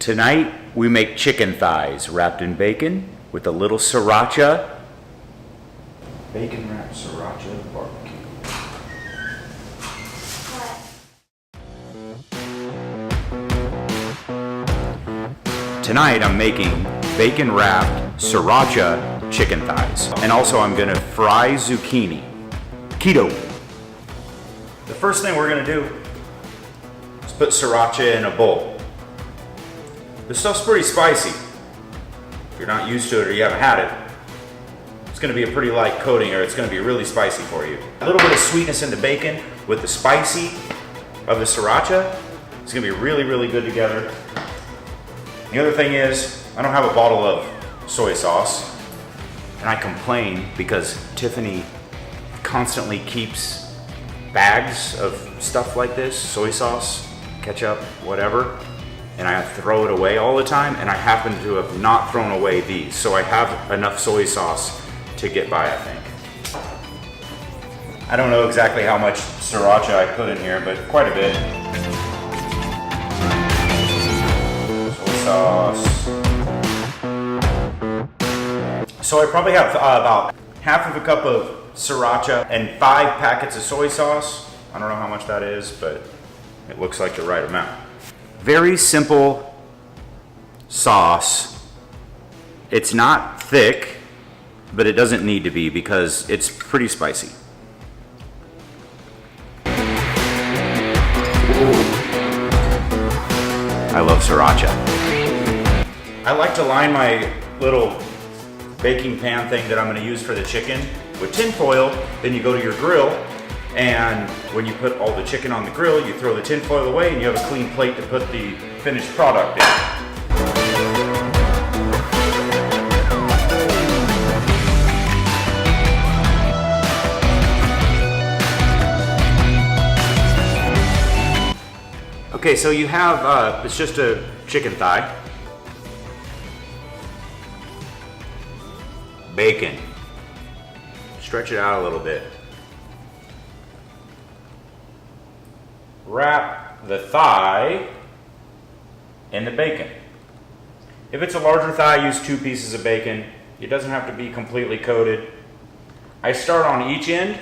Tonight, we make chicken thighs wrapped in bacon with a little sriracha. Bacon wrapped sriracha barbecue. Tonight, I'm making bacon wrapped sriracha chicken thighs. And also, I'm gonna fry zucchini. Keto. The first thing we're gonna do is put sriracha in a bowl. This stuff's pretty spicy. If you're not used to it or you haven't had it, it's gonna be a pretty light coating, or it's gonna be really spicy for you. A little bit of sweetness in the bacon with the spicy of the sriracha. It's gonna be really, really good together. The other thing is, I don't have a bottle of soy sauce, and I complain because Tiffany constantly keeps bags of stuff like this, soy sauce, ketchup, whatever, and I throw it away all the time, and I happen to have not thrown away these, so I have enough soy sauce to get by, I think. I don't know exactly how much sriracha I put in here, but quite a bit. Soy sauce. So I probably have about half of a cup of sriracha and 5 packets of soy sauce. I don't know how much that is, but it looks like the right amount. Very simple sauce. It's not thick, but it doesn't need to be because it's pretty spicy. I love sriracha. I like to line my little baking pan thing that I'm going to use for the chicken with tin foil. Then you go to your grill, and when you put all the chicken on the grill, you throw the tin foil away and you have a clean plate to put the finished product in. Okay, so you have, it's just a chicken thigh, bacon, stretch it out a little bit. Wrap the thigh in the bacon. If it's a larger thigh, use 2 pieces of bacon. It doesn't have to be completely coated. I start on each end,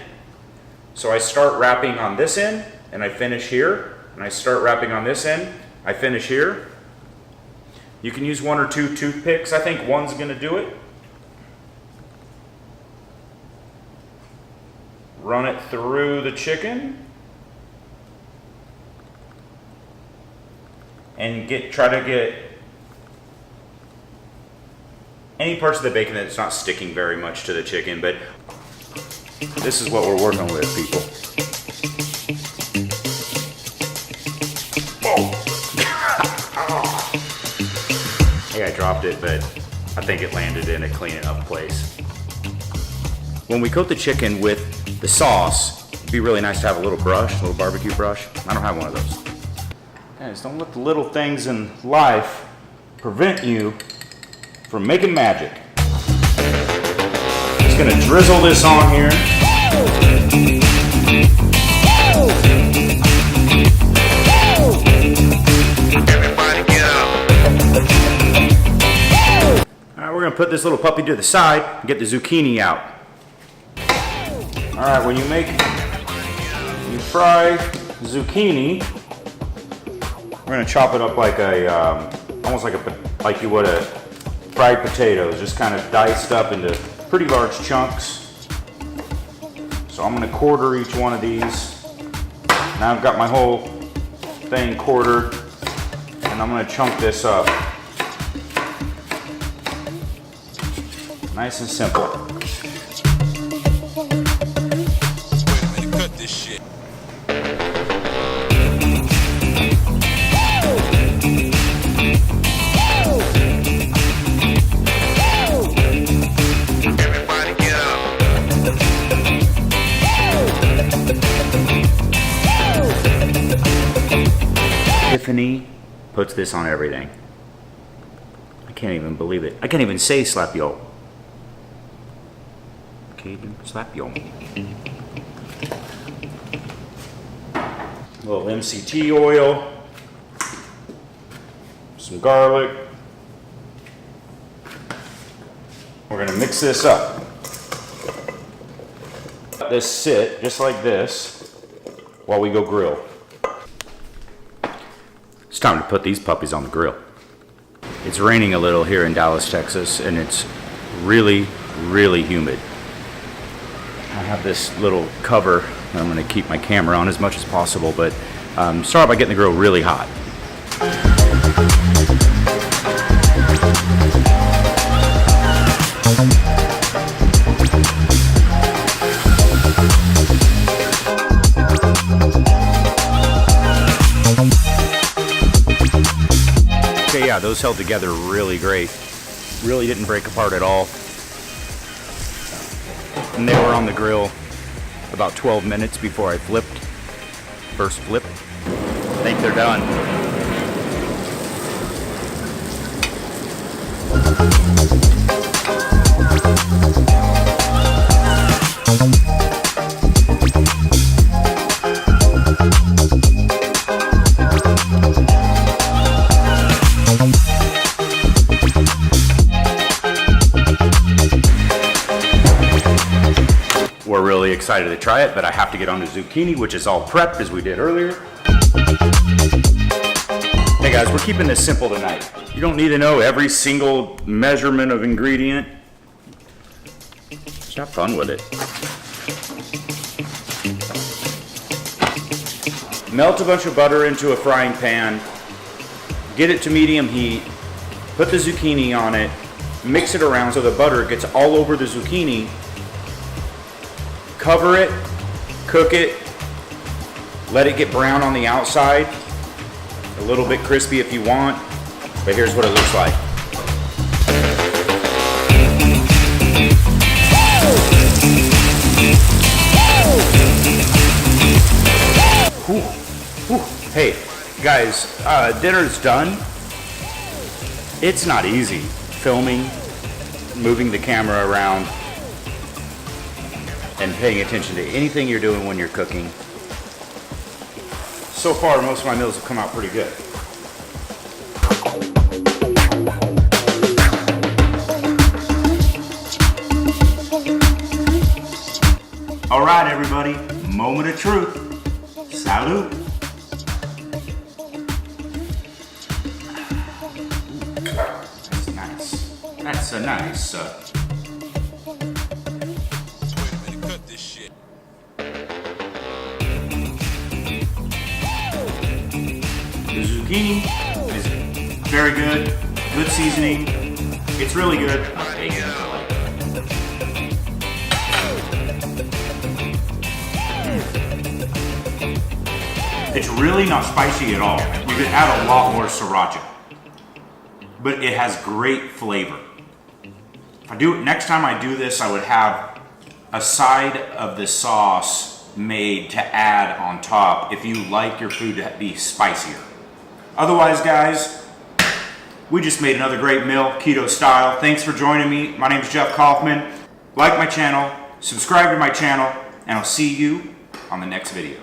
so I start wrapping on this end and I finish here, and I start wrapping on this end, I finish here. You can use 1 or 2 toothpicks. I think one's gonna do it. Run it through the chicken. And try to get any parts of the bacon that's not sticking very much to the chicken, but this is what we're working with, people. Oh. Hey, I dropped it, but I think it landed in a clean enough place. When we coat the chicken with the sauce, it'd be really nice to have a little brush, a little barbecue brush. I don't have one of those. Guys, don't let the little things in life prevent you from making magic. Just gonna drizzle this on here. Everybody get up. Alright, we're gonna put this little puppy to the side and get the zucchini out. Alright, when you fry zucchini, we're gonna chop it up like almost like you would a fried potatoes, just kind of diced up into pretty large chunks. So I'm gonna quarter each one of these. Now I've got my whole thing quartered, and I'm gonna chunk this up. Nice and simple. Wait a minute, cut this shit. Tiffany puts this on everything. I can't even believe it. I can't even say slap yo. Cajun slap yo. A little MCT oil. some garlic. We're gonna mix this up. Let this sit just like this while we go grill. It's time to put these puppies on the grill. It's raining a little here in Dallas, Texas, and it's really, really humid. I have this little cover that I'm gonna keep my camera on as much as possible, but start by getting the grill really hot. Okay, yeah, those held together really great. Really didn't break apart at all. And they were on the grill about 12 minutes before I flipped. First flip. I think they're done. We're really excited to try it, but I have to get on the zucchini, which is all prepped as we did earlier. Hey guys, we're keeping this simple tonight. You don't need to know every single measurement of ingredient. Just have fun with it. Melt a bunch of butter into a frying pan. Get it to medium heat. Put the zucchini on it. Mix it around so the butter gets all over the zucchini. Cover it, cook it, let it get brown on the outside, a little bit crispy if you want, but here's what it looks like. Whew. Whew. Hey, guys, dinner's done. It's not easy filming, moving the camera around, and paying attention to anything you're doing when you're cooking. So far, most of my meals have come out pretty good. All right, everybody, moment of truth. Salud. That's nice. That's a nice. Cut this shit. The zucchini is very good, good seasoning. It's really good. It's really not spicy at all. You could add a lot more sriracha, but it has great flavor. If I do it next time I do this, I would have a side of the sauce made to add on top if you like your food to be spicier. Otherwise, guys, we just made another great meal, keto style. Thanks for joining me. My name is Jeff Kauffman. Like my channel, subscribe to my channel, and I'll see you on the next video.